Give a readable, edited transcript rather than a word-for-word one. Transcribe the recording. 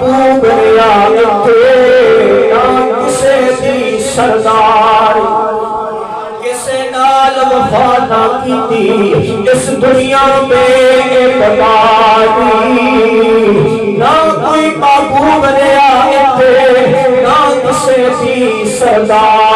محبوب ریا نہ کسے دی سردار کسے نال وفا نہ کیتی اس دنیا میں بداری نہ کوئی محبوب ریا نہ کسے دی سردار